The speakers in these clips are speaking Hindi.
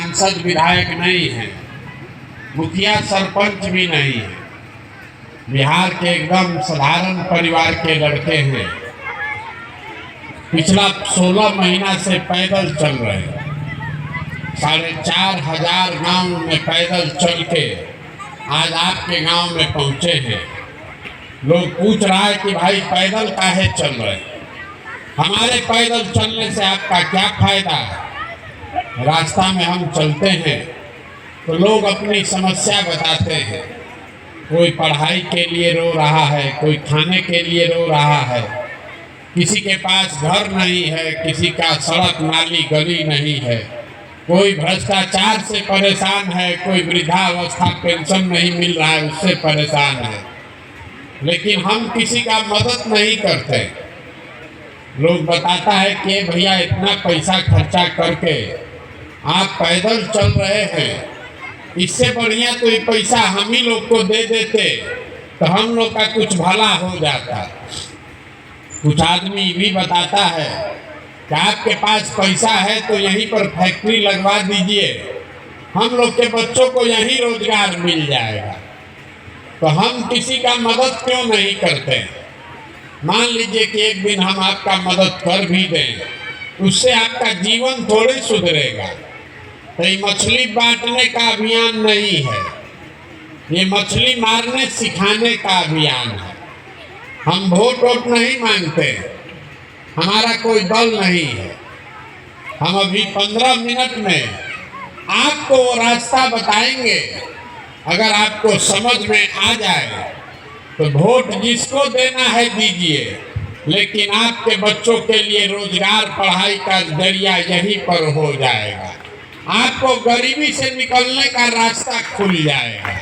सांसद विधायक नहीं है, मुखिया सरपंच भी नहीं है। बिहार के एकदम साधारण परिवार के लड़के हैं। पिछला 16 महीना से पैदल चल रहे हैं। 4,500 गांव में पैदल चल के आज आपके गांव में पहुंचे हैं। लोग पूछ रहा है कि भाई पैदल काहे चल रहे हैं? हमारे पैदल चलने से आपका क्या फायदा है? रास्ता में हम चलते हैं तो लोग अपनी समस्या बताते हैं। कोई पढ़ाई के लिए रो रहा है, कोई खाने के लिए रो रहा है, किसी के पास घर नहीं है, किसी का सड़क नाली गली नहीं है, कोई भ्रष्टाचार से परेशान है, कोई वृद्धावस्था पेंशन नहीं मिल रहा है उससे परेशान है। लेकिन हम किसी का मदद नहीं करते। लोग बताता है कि भैया इतना पैसा खर्चा करके आप पैदल चल रहे हैं, इससे बढ़िया तो ये पैसा हम ही लोग को दे देते तो हम लोग का कुछ भला हो जाता। कुछ आदमी भी बताता है कि आपके पास पैसा है तो यहीं पर फैक्ट्री लगवा दीजिए, हम लोग के बच्चों को यहीं रोजगार मिल जाएगा। तो हम किसी का मदद क्यों नहीं करते? मान लीजिए कि एक दिन हम आपका मदद कर भी दें, उससे आपका जीवन थोड़े सुधरेगा। तो ये मछली बांटने का अभियान नहीं है, ये मछली मारने सिखाने का अभियान है। हम वोट नहीं मांगते, हमारा कोई दल नहीं है। हम अभी 15 मिनट में आपको वो रास्ता बताएंगे। अगर आपको समझ में आ जाए तो वोट जिसको देना है दीजिए, लेकिन आपके बच्चों के लिए रोजगार पढ़ाई का जरिया यहीं पर हो जाएगा। आपको गरीबी से निकलने का रास्ता खुल जाएगा।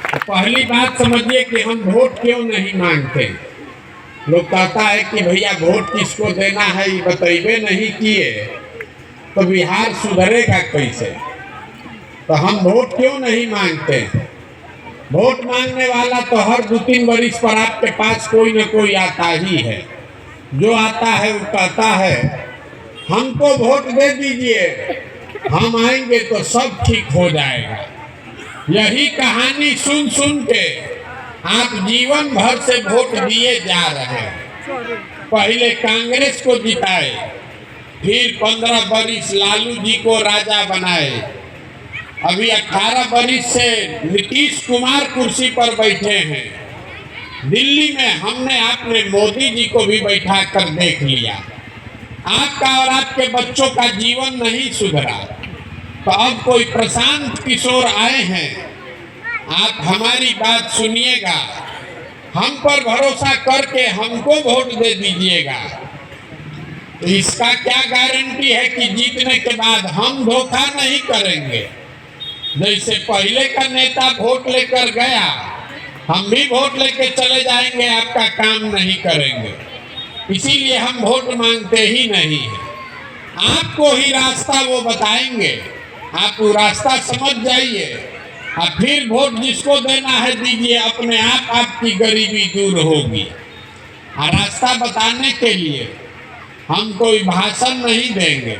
तो पहली बात समझिए कि हम वोट क्यों नहीं मांगते। लोग कहता है कि भैया वोट किसको देना है ये बतैबे नहीं किए तो बिहार सुधरेगा कैसे? तो हम वोट क्यों नहीं मांगते? वोट मांगने वाला तो हर 2-3 वर्ष पर आपके पास कोई न कोई आता ही है। जो आता है वो कहता है हमको वोट दे दीजिए, हम आएंगे तो सब ठीक हो जाएगा। यही कहानी सुन सुन के आप जीवन भर से वोट दिए जा रहे हैं। पहले कांग्रेस को जिताए, फिर 15 वर्ष लालू जी को राजा बनाए, अभी 18 वर्ष से नीतीश कुमार कुर्सी पर बैठे हैं। दिल्ली में हमने आपने मोदी जी को भी बैठा कर देख लिया। आपका और आपके बच्चों का जीवन नहीं सुधरा। तो अब कोई प्रशांत किशोर आए हैं, आप हमारी बात सुनिएगा, हम पर भरोसा करके हमको वोट दे दीजिएगा। तो इसका क्या गारंटी है कि जीतने के बाद हम धोखा नहीं करेंगे? जैसे पहले का नेता वोट लेकर गया, हम भी वोट लेकर चले जाएंगे, आपका काम नहीं करेंगे। इसीलिए हम वोट मांगते ही नहीं है। आपको ही रास्ता वो बताएंगे, आप वो रास्ता समझ जाइए और फिर वोट जिसको देना है दीजिए। अपने आप आपकी गरीबी दूर होगी। और रास्ता बताने के लिए हम कोई भाषण नहीं देंगे,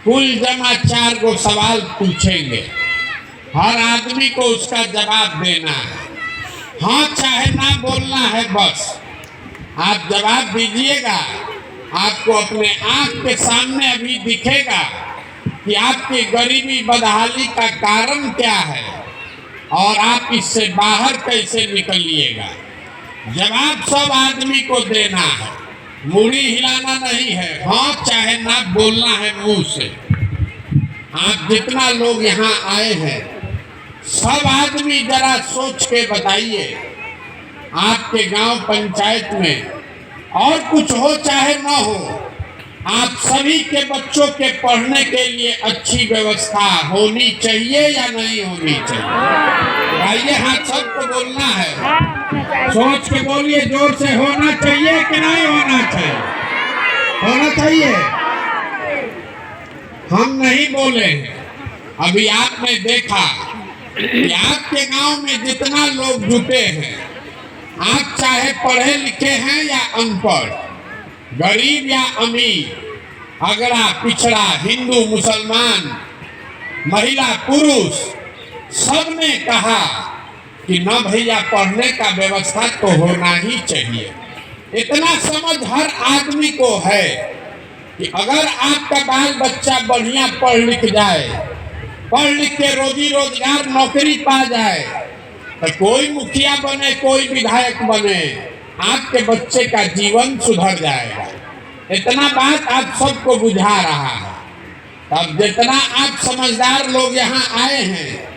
कुल जमा 4 गो सवाल पूछेंगे, हर आदमी को उसका जवाब देना है। हाँ चाहे ना बोलना है, बस आप जवाब दीजिएगा। आपको अपने आंख के सामने अभी दिखेगा कि आपकी गरीबी बदहाली का कारण क्या है और आप इससे बाहर कैसे निकलिएगा। जवाब सब आदमी को देना है, मुड़ी हिलाना नहीं है। हाँ चाहे ना बोलना है मुंह से। आप जितना लोग यहाँ आए हैं सब आदमी जरा सोच के बताइए, आपके गांव पंचायत में और कुछ हो चाहे ना हो, आप सभी के बच्चों के पढ़ने के लिए अच्छी व्यवस्था होनी चाहिए या नहीं होनी चाहिए? आइए हाथ सबको बोलना है, सोच के बोलिए जोर से, होना चाहिए कि नहीं होना चाहिए? होना चाहिए। हम नहीं बोले हैं। अभी आपने देखा कि आपके गांव में जितना लोग जुटे हैं, आप चाहे पढ़े लिखे हैं या अनपढ़, गरीब या अमीर, अगड़ा पिछड़ा, हिंदू मुसलमान, महिला पुरुष, सबने कहा कि न भैया पढ़ने का व्यवस्था तो होना ही चाहिए। इतना समझ हर आदमी को है कि अगर आपका बाल बच्चा बढ़िया पढ़ लिख जाए, पढ़ लिख के रोजी रोजगार नौकरी पा जाए, तो कोई मुखिया बने, कोई विधायक बने, आपके बच्चे का जीवन सुधर जाएगा। इतना बात आप सबको बुझा रहा है। अब जितना आप समझदार लोग यहाँ आए हैं,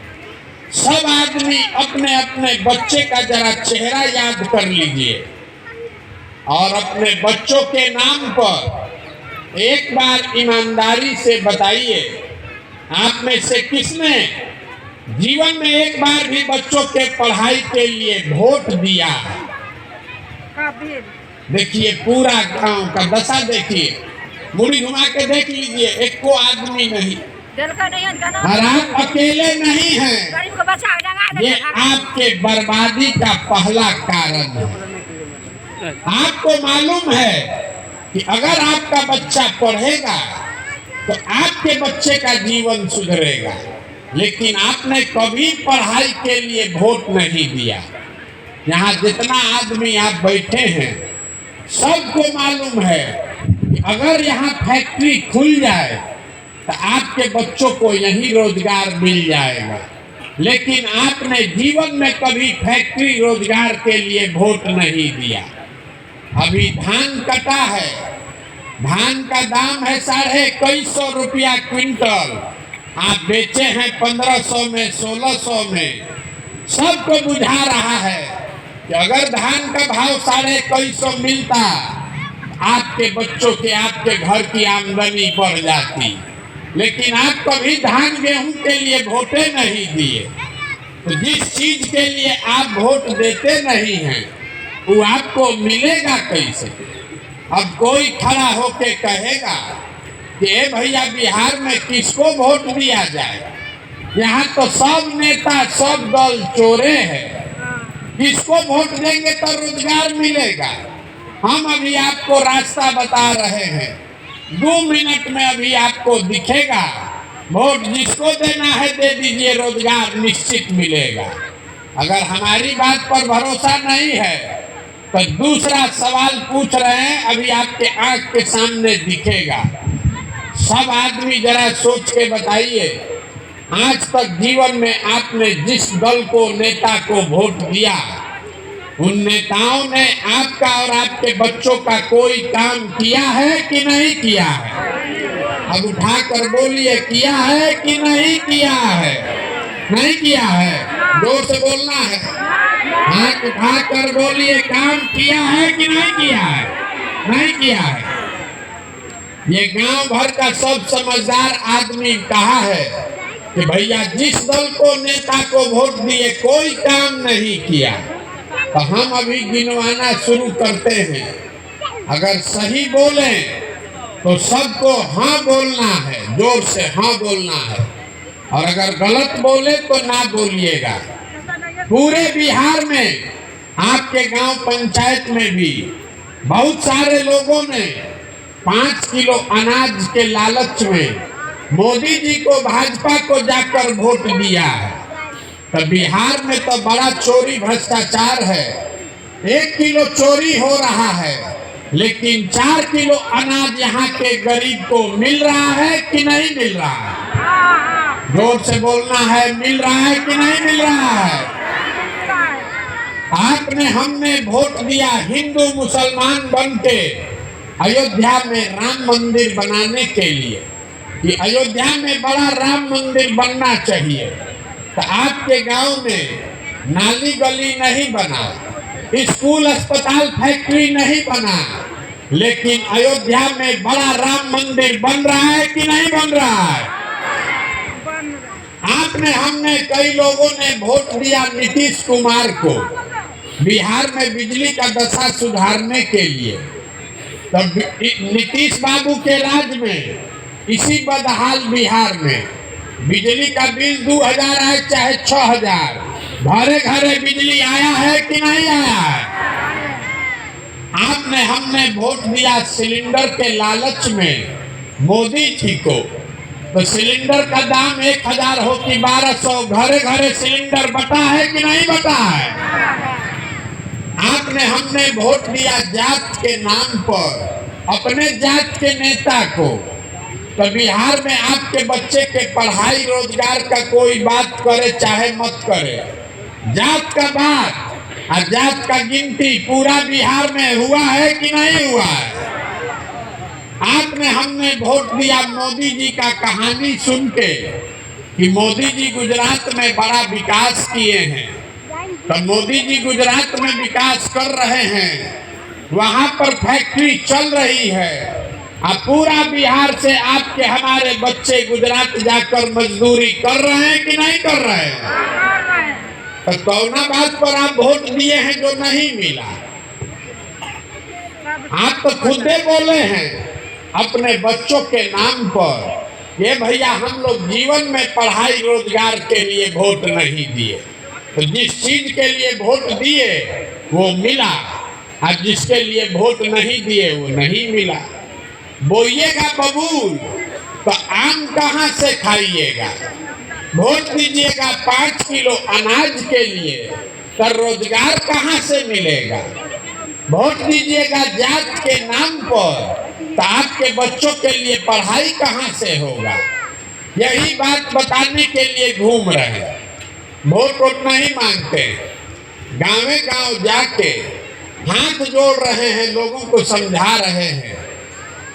सब आदमी अपने अपने बच्चे का जरा चेहरा याद कर लीजिए और अपने बच्चों के नाम पर एक बार ईमानदारी से बताइए, आप में से किसने जीवन में एक बार भी बच्चों के पढ़ाई के लिए वोट दिया है? देखिए पूरा गांव का दशा देखिए, मुड़ी घुमा के देख लीजिए, एक को आदमी नहीं। और आप अकेले नहीं हैं, ये आपके बर्बादी का पहला कारण है। आपको मालूम है कि अगर आपका बच्चा पढ़ेगा तो आपके बच्चे का जीवन सुधरेगा, लेकिन आपने कभी पढ़ाई के लिए वोट नहीं दिया। यहाँ जितना आदमी आप बैठे हैं, सबको मालूम है कि अगर यहाँ फैक्ट्री खुल जाए तो आपके बच्चों को यही रोजगार मिल जाएगा, लेकिन आपने जीवन में कभी फैक्ट्री रोजगार के लिए वोट नहीं दिया। अभी धान कटा है, धान का दाम है 250 रुपया क्विंटल, आप बेचे हैं 1500 में, 1600 में। सबको बुझा रहा है कि अगर धान का भाव 250 मिलता, आपके बच्चों के, आपके घर की आमदनी बढ़ जाती, लेकिन आप कभी धान गेहूं के लिए वोटे नहीं दिए। तो जिस चीज के लिए आप वोट देते नहीं हैं, वो आपको मिलेगा कैसे? अब कोई खड़ा होके कहेगा कि भैया बिहार में किसको वोट दिया जाए, यहाँ तो सब नेता, सब दल चोरे हैं, किसको वोट देंगे तो रोजगार मिलेगा? हम अभी आपको रास्ता बता रहे हैं, 2 मिनट में अभी आपको दिखेगा। वोट जिसको देना है दे दीजिए, रोजगार निश्चित मिलेगा। अगर हमारी बात पर भरोसा नहीं है तो दूसरा सवाल पूछ रहे हैं, अभी आपके आंख के सामने दिखेगा। सब आदमी जरा सोच के बताइए, आज तक जीवन में आपने जिस दल को, नेता को वोट दिया, उन नेताओं ने आपका और आपके बच्चों का कोई काम किया है कि नहीं किया है? अब उठाकर बोलिए, किया है कि नहीं किया है? नहीं किया है, जोर से बोलना है। हाथ उठाकर बोलिए, काम किया है कि नहीं किया है? नहीं किया है। ये गांव भर का सब समझदार आदमी कहा है कि भैया जिस दल को, नेता को वोट दिए, कोई काम नहीं किया। तो हम अभी गिनवाना शुरू करते हैं। अगर सही बोले तो सबको हाँ बोलना है, जोर से हाँ बोलना है, और अगर गलत बोले तो ना बोलिएगा। पूरे बिहार में, आपके गांव पंचायत में भी बहुत सारे लोगों ने 5 किलो अनाज के लालच में मोदी जी को, भाजपा को जाकर वोट दिया है। तो बिहार में तो बड़ा चोरी भ्रष्टाचार है। 1 किलो चोरी हो रहा है, लेकिन 4 किलो अनाज यहाँ के गरीब को मिल रहा है कि नहीं मिल रहा है? जोर से बोलना है, मिल रहा है कि नहीं मिल रहा है? आपने, हमने वोट दिया हिंदू मुसलमान बन के अयोध्या में राम मंदिर बनाने के लिए, कि अयोध्या में बड़ा राम मंदिर बनना चाहिए। तो आपके गांव में नाली गली नहीं बना, स्कूल अस्पताल फैक्ट्री नहीं बना, लेकिन अयोध्या में बड़ा राम मंदिर बन रहा है कि नहीं बन रहा है? आपने, हमने, कई लोगों ने वोट दिया नीतीश कुमार को बिहार में बिजली का दशा सुधारने के लिए। तो नीतीश बाबू के राज में, इसी बदहाल बिहार में बिजली का बिल 2000 है चाहे 6000, घरे घरे बिजली आया है कि नहीं आया है? आपने, हमने वोट दिया सिलेंडर के लालच में मोदी जी को, तो सिलेंडर का दाम 1000 हो कि 1200, घरे घरे सिलेंडर बटा है कि नहीं बटा है? आपने हमने वोट दिया जात के नाम पर, अपने जात के नेता को, तो बिहार में आपके बच्चे के पढ़ाई रोजगार का कोई बात करे चाहे मत करे, जात का बात और जात का गिनती पूरा बिहार में हुआ है कि नहीं हुआ है? आपने हमने वोट दिया मोदी जी का कहानी सुन के कि मोदी जी गुजरात में बड़ा विकास किए हैं, तो मोदी जी गुजरात में विकास कर रहे हैं, वहां पर फैक्ट्री चल रही है, अब पूरा बिहार से आपके हमारे बच्चे गुजरात जाकर मजदूरी कर रहे हैं कि नहीं कर रहे हैं? तो कौना बात पर आप वोट दिए हैं जो नहीं मिला? आप तो खुद बोले हैं अपने बच्चों के नाम पर, ये भैया हम लोग जीवन में पढ़ाई रोजगार के लिए वोट नहीं दिए, तो जिस चीज के लिए वोट दिए वो मिला, और जिसके लिए वोट नहीं दिए वो नहीं मिला। बोइएगा बबूल तो आम कहाँ से खाइएगा? वोट दीजिएगा 5 किलो अनाज के लिए, तो रोजगार कहाँ से मिलेगा? वोट दीजिएगा जात के नाम पर, तो आपके बच्चों के लिए पढ़ाई कहाँ से होगा? यही बात बताने के लिए घूम रहे हैं, वोट नहीं मांगते, गांवे गांव जाके हाथ जोड़ रहे हैं, लोगों को समझा रहे हैं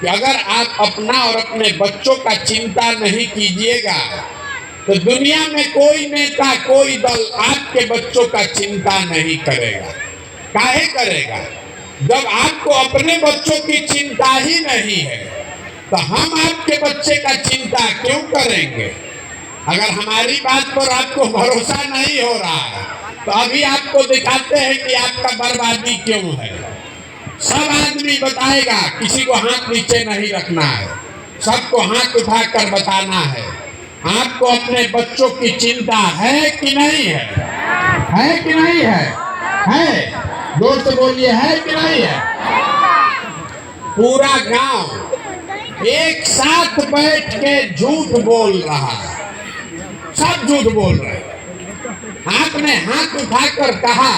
कि अगर आप अपना और अपने बच्चों का चिंता नहीं कीजिएगा तो दुनिया में कोई नेता कोई दल आपके बच्चों का चिंता नहीं करेगा। काहे करेगा? जब आपको अपने बच्चों की चिंता ही नहीं है तो हम आपके बच्चे का चिंता क्यों करेंगे? अगर हमारी बात पर आपको भरोसा नहीं हो रहा है तो अभी आपको दिखाते हैं कि आपका बर्बादी क्यों है। सब आदमी बताएगा, किसी को हाथ नीचे नहीं रखना है, सबको हाथ उठाकर बताना है आपको अपने बच्चों की चिंता है कि नहीं है? है कि नहीं है? है, जोर से बोलिए, है कि नहीं है? पूरा गांव एक साथ बैठ के झूठ बोल रहा है, सब झूठ बोल रहे हैं। आपने हाथ उठाकर कहा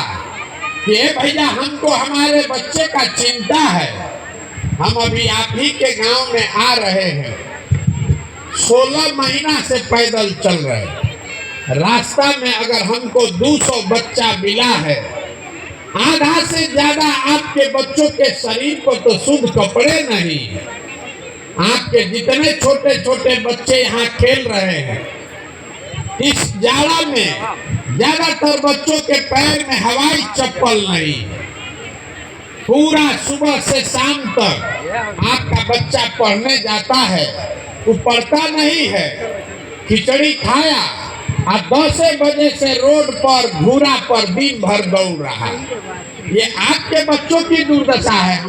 कि भैया हमको हमारे बच्चे का चिंता है, हम अभी आप ही के गांव में आ रहे हैं, 16 महीना से पैदल चल रहे हैं, रास्ता में अगर हमको 200 बच्चा मिला है, आधा से ज्यादा आपके बच्चों के शरीर पर तो शुद्ध कपड़े नहीं है। आपके जितने छोटे छोटे बच्चे यहाँ खेल रहे हैं, इस जाड़ा में ज्यादातर बच्चों के पैर में हवाई चप्पल नहीं है। पूरा सुबह से शाम तक आपका बच्चा पढ़ने जाता है, वो पढ़ता नहीं है, खिचड़ी खाया और 10 बजे से रोड पर घूरा पर दिन भर दौड़ रहा है। ये आपके बच्चों की दुर्दशा है।